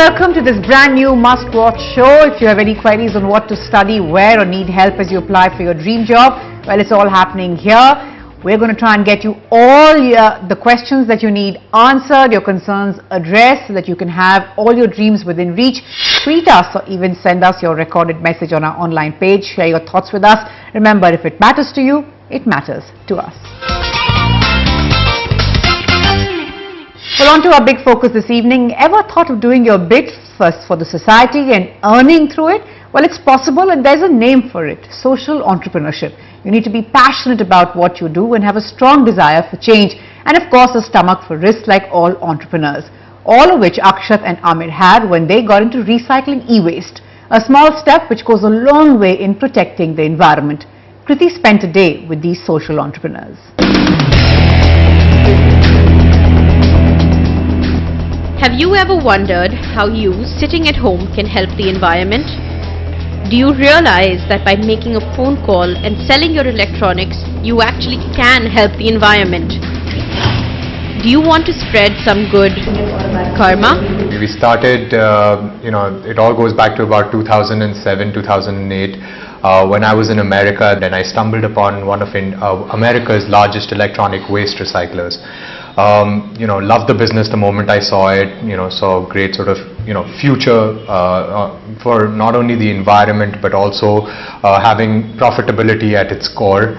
welcome to this brand new must-watch show. If you have any queries on what to study, where, or need help as you apply for your dream job, well, it's all happening here. We're going to try and get you all the questions that you need answered, your concerns addressed, so that you can have all your dreams within reach. Tweet us or even send us your recorded message on our online page. Share your thoughts with us. Remember, if it matters to you, it matters to us. Well, on to our big focus this evening. Ever thought of doing your bit first for the society and earning through it? Well, it's possible, and there's a name for it: social entrepreneurship. You need to be passionate about what you do and have a strong desire for change, and of course a stomach for risk, like all entrepreneurs. All of which Akshat and Amir had when they got into recycling e-waste, a small step which goes a long way in protecting the environment. Kriti spent a day with these social entrepreneurs. Have you ever wondered how you, sitting at home, can help the environment? Do you realize that by making a phone call and selling your electronics, you actually can help the environment? Do you want to spread some good karma? We started, it all goes back to about 2007, 2008. When I was in America, then I stumbled upon one of America's largest electronic waste recyclers. Loved the business the moment I saw it. Saw great sort of future for not only the environment but also having profitability at its core.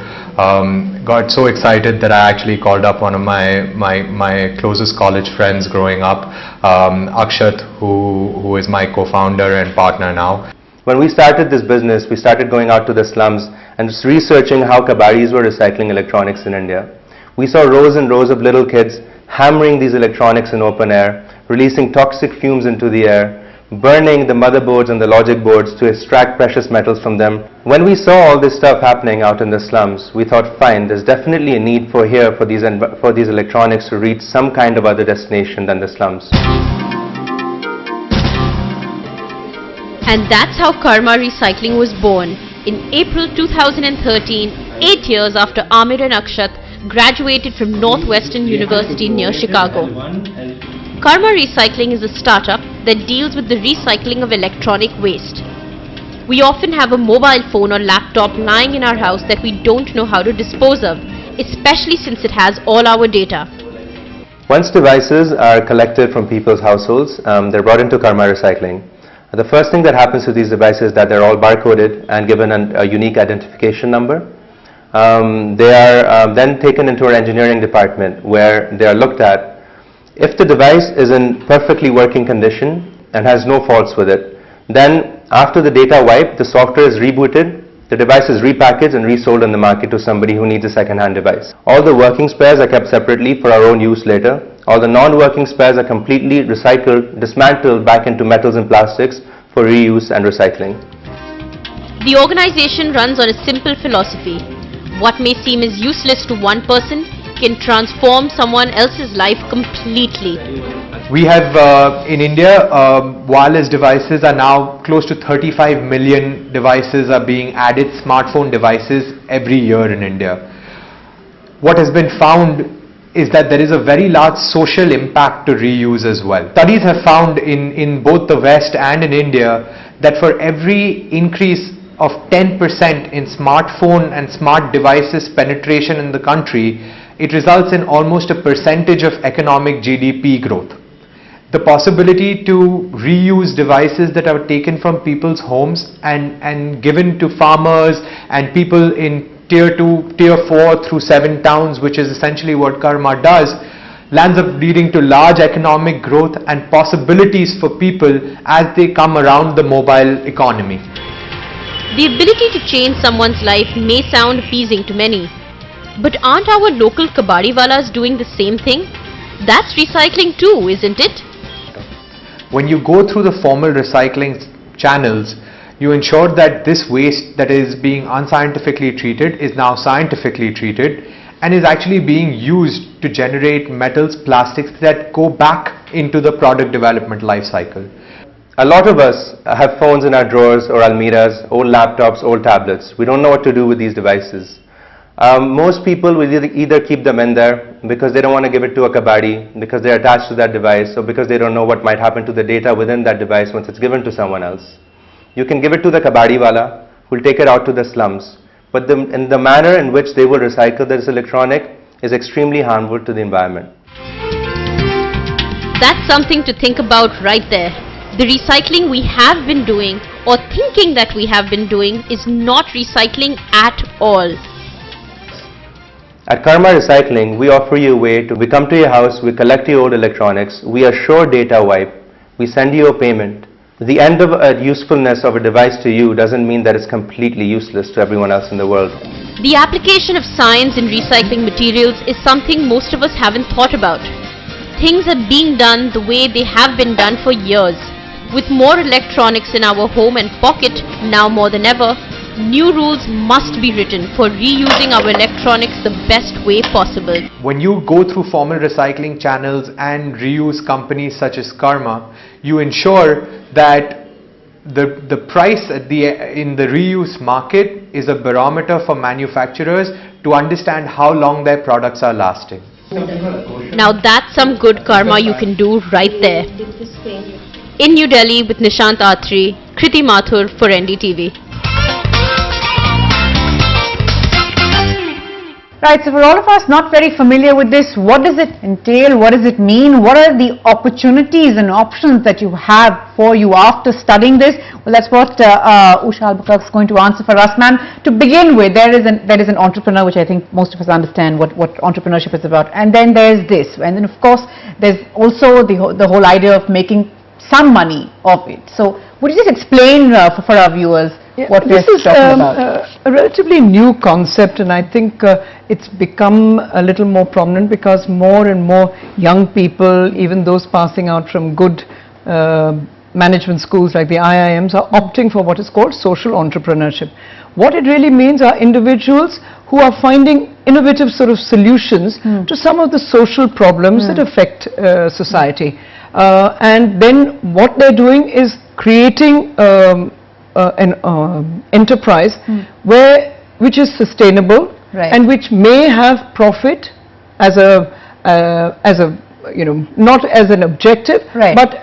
Got so excited that I actually called up one of my closest college friends growing up, Akshat, who is my co-founder and partner now. When we started this business, we started going out to the slums and just researching how kabaris were recycling electronics in India. We saw rows and rows of little kids hammering these electronics in open air, releasing toxic fumes into the air, burning the motherboards and the logic boards to extract precious metals from them. When we saw all this stuff happening out in the slums, we thought, fine, there's definitely a need for these electronics to reach some kind of other destination than the slums. And that's how Karma Recycling was born in April 2013, 8 years after Amir and Akshat graduated from Northwestern University near Chicago. Karma Recycling is a startup that deals with the recycling of electronic waste. We often have a mobile phone or laptop lying in our house that we don't know how to dispose of, especially since it has all our data. Once devices are collected from people's households, they're brought into Karma Recycling. The first thing that happens to these devices is that they're all barcoded and given a unique identification number. They are then taken into our engineering department, where they are looked at. If the device is in perfectly working condition and has no faults with it, then after the data wipe, the software is rebooted, the device is repackaged and resold in the market to somebody who needs a second-hand device. All the working spares are kept separately for our own use later. All the non-working spares are completely recycled, dismantled back into metals and plastics for reuse and recycling. The organization runs on a simple philosophy. What may seem as useless to one person can transform someone else's life completely. We have in India, wireless devices are now close to 35 million devices are being added, smartphone devices, every year in India. What has been found is that there is a very large social impact to reuse as well. Studies have found in both the West and in India that for every increase of 10% in smartphone and smart devices penetration in the country, it results in almost a percentage of economic GDP growth. The possibility to reuse devices that are taken from people's homes and given to farmers and people in Tier 2, Tier 4 through 7 towns, which is essentially what Karma does, lands up leading to large economic growth and possibilities for people as they come around the mobile economy. The ability to change someone's life may sound appeasing to many, but aren't our local kabadiwalas doing the same thing? That's recycling too, isn't it? When you go through the formal recycling channels, you ensure that this waste that is being unscientifically treated is now scientifically treated and is actually being used to generate metals, plastics that go back into the product development life cycle. A lot of us have phones in our drawers or almiras, old laptops, old tablets. We don't know what to do with these devices. Most people will either keep them in there because they don't want to give it to a kabadi, because they're attached to that device, or because they don't know what might happen to the data within that device once it's given to someone else. You can give it to the kabadi wala, who will take it out to the slums, but in the manner in which they will recycle this electronic is extremely harmful to the environment. That's something to think about right there. The recycling we have been doing or thinking that we have been doing is not recycling at all. At Karma Recycling, we offer you a way to, we come to your house, we collect your old electronics, we assure data wipe, we send you a payment. The end of a usefulness of a device to you doesn't mean that it's completely useless to everyone else in the world. The application of science in recycling materials is something most of us haven't thought about. Things are being done the way they have been done for years. With more electronics in our home and pocket now more than ever, new rules must be written for reusing our electronics the best way possible. When you go through formal recycling channels and reuse companies such as Karma, you ensure that the price in the reuse market is a barometer for manufacturers to understand how long their products are lasting. Now that's some good karma you can do right there. In New Delhi with Nishant Atri, Kriti Mathur for NDTV. Right, so for all of us not very familiar with this, what does it entail? What does it mean? What are the opportunities and options that you have for you after studying this? Well, that's what Usha Albakar is going to answer for us, ma'am. To begin with, there is an entrepreneur, which I think most of us understand what entrepreneurship is about. And then there's this. And then, of course, there's also the whole idea of making some money of it. So would you just explain for our viewers what we're talking about? This is a relatively new concept, and I think it's become a little more prominent because more and more young people, even those passing out from good management schools like the IIMs, are opting for what is called social entrepreneurship. What it really means are individuals who are finding innovative sort of solutions to some of the social problems that affect society. And then what they're doing is creating an enterprise which is sustainable and which may have profit as a not as an objective, but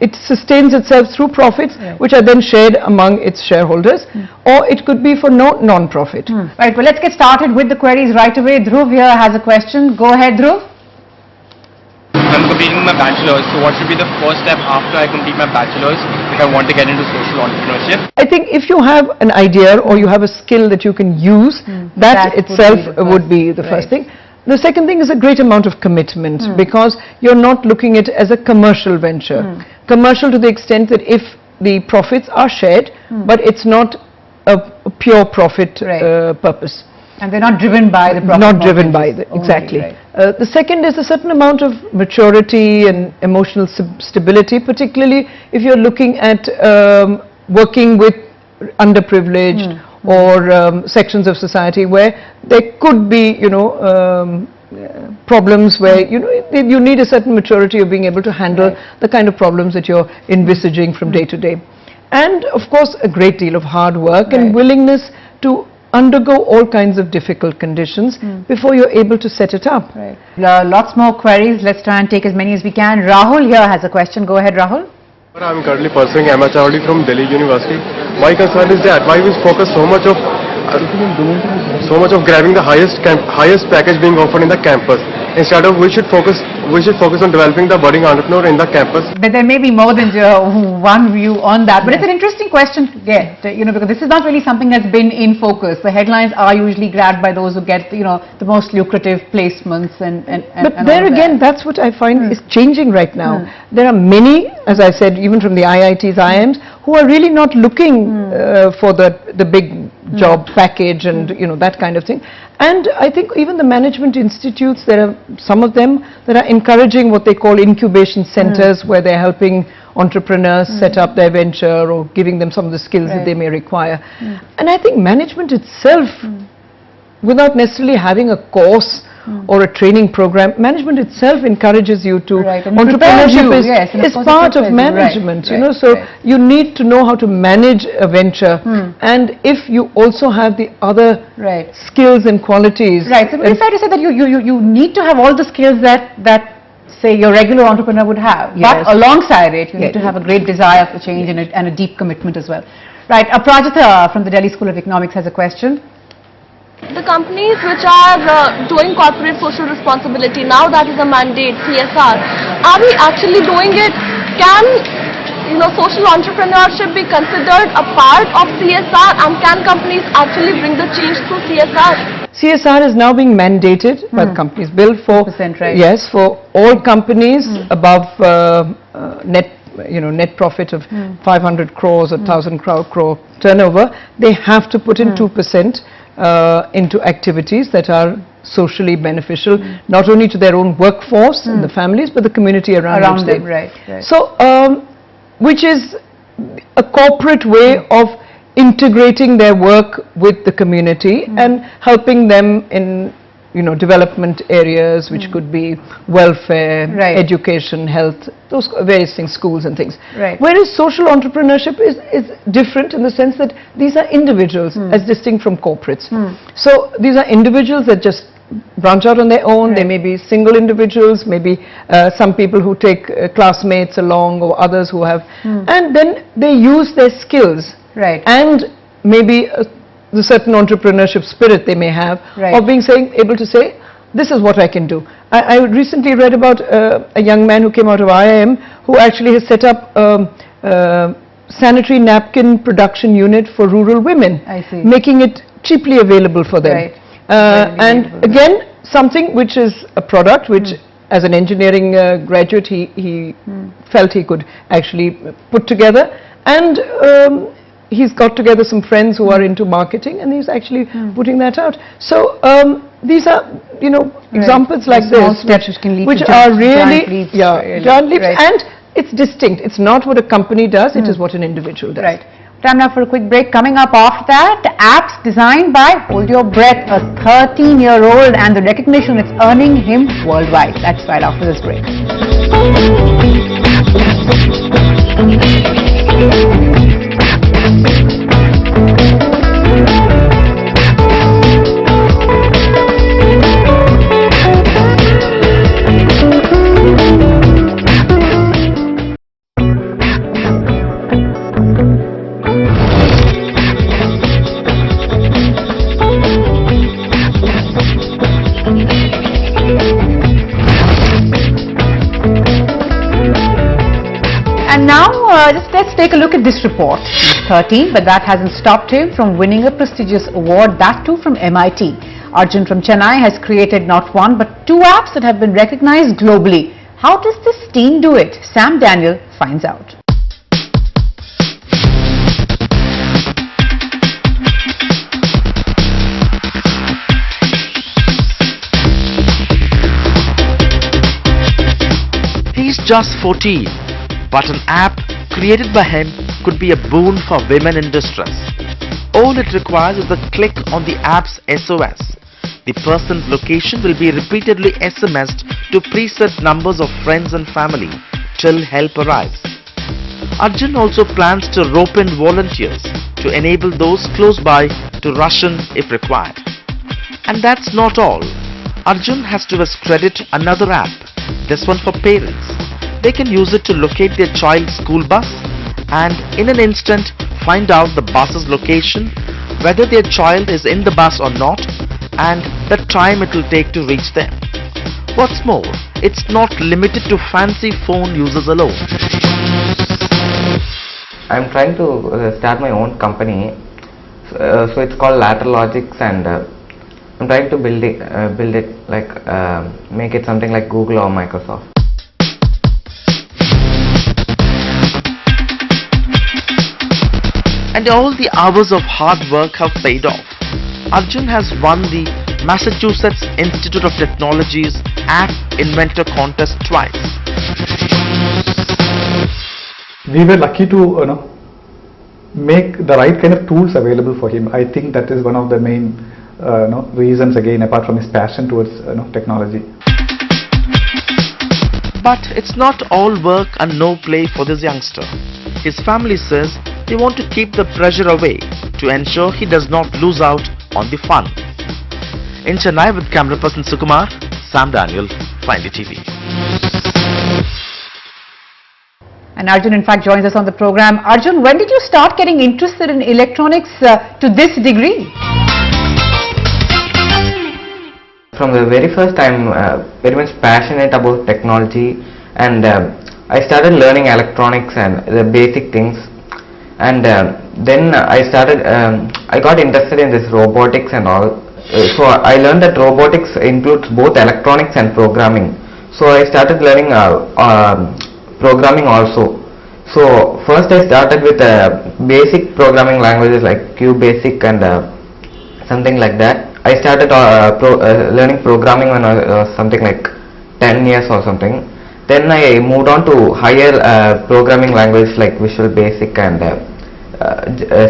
it sustains itself through profits which are then shared among its shareholders, or it could be for non-profit. Right, well, let's get started with the queries right away. Dhruv here has a question. Go ahead, Dhruv. I'm completing my bachelor's, so what should be the first step after I complete my bachelor's if I want to get into social entrepreneurship? I think if you have an idea or you have a skill that you can use, that itself would be the first thing. The second thing is a great amount of commitment, because you're not looking at it as a commercial venture. Commercial to the extent that if the profits are shared, but it's not a pure profit purpose. And they're not driven by the profit. Not driven by the, exactly. The second is a certain amount of maturity and emotional stability, particularly if you're looking at working with underprivileged or sections of society where there could be, problems where, you need a certain maturity of being able to handle the kind of problems that you're envisaging from day to day. And of course, a great deal of hard work and willingness to undergo all kinds of difficult conditions before you're able to set it up. Lots more queries. Let's try and take as many as we can. Rahul here has a question. Go ahead, Rahul. I'm currently pursuing MHRD from Delhi University. My concern is that why we focus so much of grabbing the highest package being offered in the campus. Instead of we should focus on developing the budding entrepreneur in the campus. But there may be more than one view on that. But it's an interesting question to get, because this is not really something that's been in focus. The headlines are usually grabbed by those who get, the most lucrative placements But there again, that's what I find is changing right now. There are many, as I said, even from the IITs, IIMs, who are really not looking for the big job package and that kind of thing. And I think even the management institutes, there are some of them that are encouraging what they call incubation centers, where they're helping entrepreneurs set up their venture or giving them some of the skills that they may require. And I think management itself, without necessarily having a course or a training program. Management itself encourages you to, Right, and entrepreneurship prepares you, yes, and of is course it part of prepares you, right, management, you right, know, so right. you need to know how to manage a venture, and if you also have the other Right. skills and qualities. Right. So it's fair to say that you need to have all the skills that say your regular entrepreneur would have. Yes. But alongside it, you need Yes. to have a great desire for change and a deep commitment as well. Right. Prajita from the Delhi School of Economics has a question. The companies which are doing corporate social responsibility, now that is a mandate, CSR, are we actually doing it? Can social entrepreneurship be considered a part of CSR, and can companies actually bring the change through CSR? CSR is now being mandated by the companies bill for 100%, right. yes, for all companies above net profit of 500 crores or 1,000 crore turnover. They have to put in 2% into activities that are socially beneficial, not only to their own workforce and the families, but the community around which them. they. Right. Right. So, which is a corporate way of integrating their work with the community and helping them in development areas, which could be welfare, Right. education, health, those various things, schools and things. Right. Whereas social entrepreneurship is different in the sense that these are individuals as distinct from corporates. So these are individuals that just branch out on their own. They may be single individuals, maybe some people who take classmates along, or others who have, and then they use their skills. Right. And maybe the certain entrepreneurship spirit they may have, Right. of being able to say, this is what I can do. I recently read about a young man who came out of IIM who actually has set up sanitary napkin production unit for rural women, I see. making it cheaply available for them. Right. And available. again, something which is a product which, as an engineering graduate, he felt he could actually put together, and he's got together some friends who are into marketing, and he's actually putting that out. So these are, examples like Small this, steps which can lead which to are giant really, leaps, giant leaps, right. and it's distinct. It's not what a company does; it is what an individual does. Right. Time now for a quick break. Coming up after that, apps designed by, hold your breath, a 13-year-old, and the recognition it's earning him worldwide. That's right after this break. And now, let's take a look at this report. He's 13, but that hasn't stopped him from winning a prestigious award, that too from MIT. Arjun from Chennai has created not one, but two apps that have been recognized globally. How does this teen do it? Sam Daniel finds out. He's just 14, but an app created by him could be a boon for women in distress. All it requires is a click on the app's SOS. The person's location will be repeatedly SMSed to preset numbers of friends and family till help arrives. Arjun also plans to rope in volunteers to enable those close by to rush in if required. And that's not all. Arjun has to credit another app, this one for parents. They can use it to locate their child's school bus and in an instant find out the bus's location, whether their child is in the bus or not, and the time it will take to reach them. What's more, it's not limited to fancy phone users alone. I'm trying to start my own company, so it's called Lateral Logics, and I'm trying to build it like make it something like Google or Microsoft. And all the hours of hard work have paid off. Arjun has won the Massachusetts Institute of Technology's App Inventor Contest twice. We were lucky to make the right kind of tools available for him. I think that is one of the main reasons again apart from his passion towards technology. But it's not all work and no play for this youngster. His family says they want to keep the pressure away to ensure he does not lose out on the fun. In Chennai with camera person Sukumar, Sam Daniel, for NDTV. And Arjun in fact joins us on the program. Arjun, when did you start getting interested in electronics to this degree? From the very first, I'm very much passionate about technology, and I started learning electronics and the basic things, and then I got interested in this robotics and all. So I learned that robotics includes both electronics and programming. So I started learning programming also. So first I started with basic programming languages like QBasic and something like that. I started learning programming when I was something like 10 years or something. Then I moved on to higher programming languages like Visual Basic and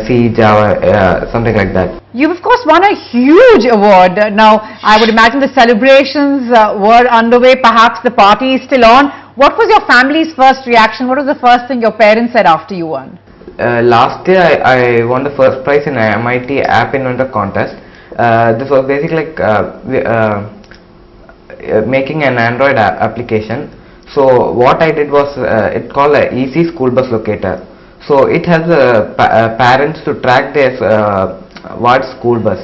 C, Java, something like that. You've of course won a huge award. Now I would imagine the celebrations were underway, perhaps the party is still on. What was your family's first reaction? What was the first thing your parents said after you won? Last year I won the first prize in a MIT App Inventor contest. This was basically like making an Android application. So what I did was it called a Easy School Bus Locator. So it helps parents to track their what school bus.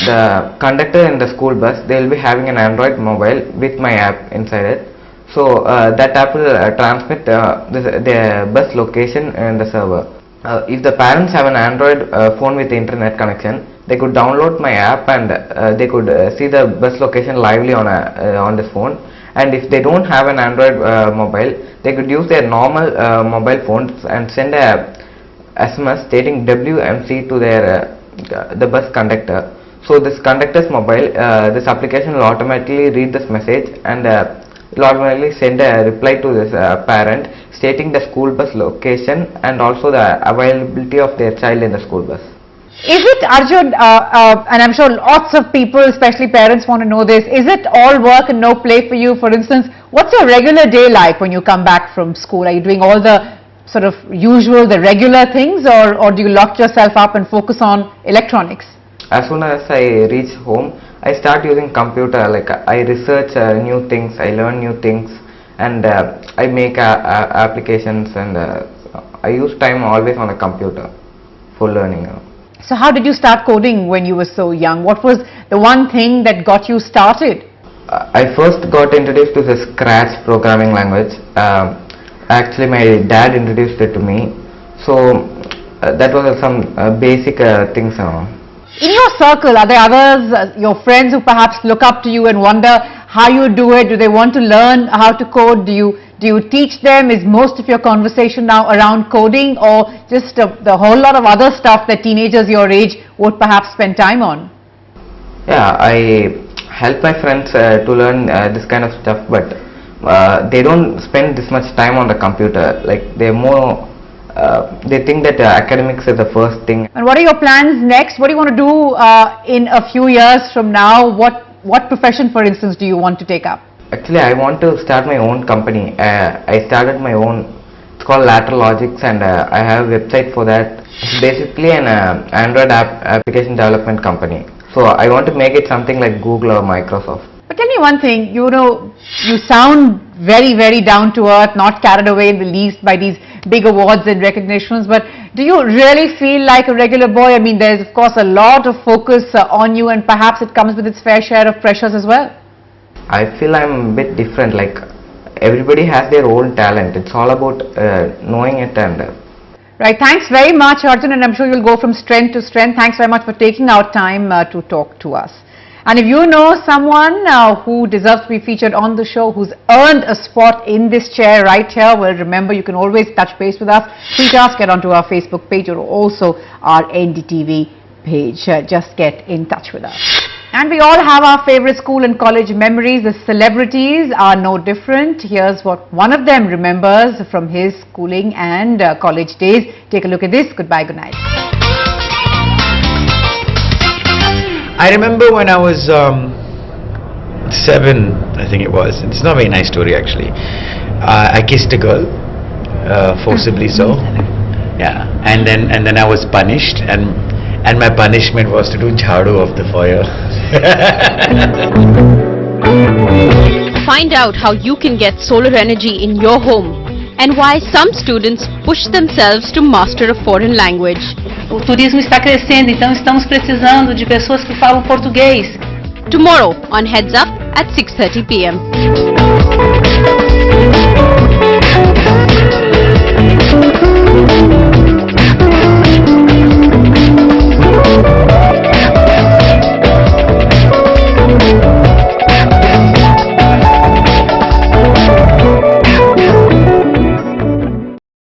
The conductor in the school bus, they will be having an Android mobile with my app inside it. So that app will transmit the bus location in the server. If the parents have an Android phone with internet connection, they could download my app and they could see the bus location lively on the phone. And if they don't have an Android mobile, they could use their normal mobile phones and send a SMS stating WMC to their the bus conductor. So this conductor's mobile, this application will automatically read this message and will automatically send a reply to this parent stating the school bus location and also the availability of their child in the school bus. Is it, Arjun, and I'm sure lots of people, especially parents, want to know this, is it all work and no play for you? For instance, what's your regular day like when you come back from school? Are you doing all the sort of usual, the regular things, or do you lock yourself up and focus on electronics? As soon as I reach home, I start using computer. Like I research new things, I learn new things, and I make applications, and I use time always on a computer for learning. So how did you start coding when you were so young? What was the one thing that got you started? I first got introduced to the Scratch programming language. Actually, my dad introduced it to me. So that was some basic things. In your circle, are there others, your friends who perhaps look up to you and wonder how you do it? Do they want to learn how to code? Do you teach them? Is most of your conversation now around coding, or just the whole lot of other stuff that teenagers your age would perhaps spend time on? Yeah, I help my friends to learn this kind of stuff, but they don't spend this much time on the computer. Like they're more they think that academics is the first thing. And what are your plans next? What do you want to do in a few years from now? What profession, for instance, do you want to take up? Actually, I want to start my own company. I started my own. It's called Lateral Logics, and I have a website for that. It's basically an Android application development company. So I want to make it something like Google or Microsoft. But tell me one thing, you know, you sound very, very down to earth, not carried away in the least by these big awards and recognitions, but do you really feel like a regular boy? I mean, there's of course a lot of focus on you, and perhaps it comes with its fair share of pressures as well. I feel I'm a bit different. Like everybody has their own talent. It's all about knowing it and... Right, thanks very much, Arjun, and I'm sure you'll go from strength to strength. Thanks very much for taking out time to talk to us. And if you know someone who deserves to be featured on the show, who's earned a spot in this chair right here, well, remember, you can always touch base with us. Tweet us, get onto our Facebook page or also our NDTV page. Just get in touch with us. And we all have our favorite school and college memories. The celebrities are no different. Here's what one of them remembers from his schooling and college days. Take a look at this. Goodbye, good night. I remember when I was 7, I think it was. It's not a very nice story actually. I kissed a girl, forcibly so. Yeah, and then I was punished, and my punishment was to do jhadu of the foyer. Find out how you can get solar energy in your home and why some students push themselves to master a foreign language. O turismo está crescendo, então estamos precisando de pessoas que falam português. Tomorrow on Heads Up at 6:30 p.m.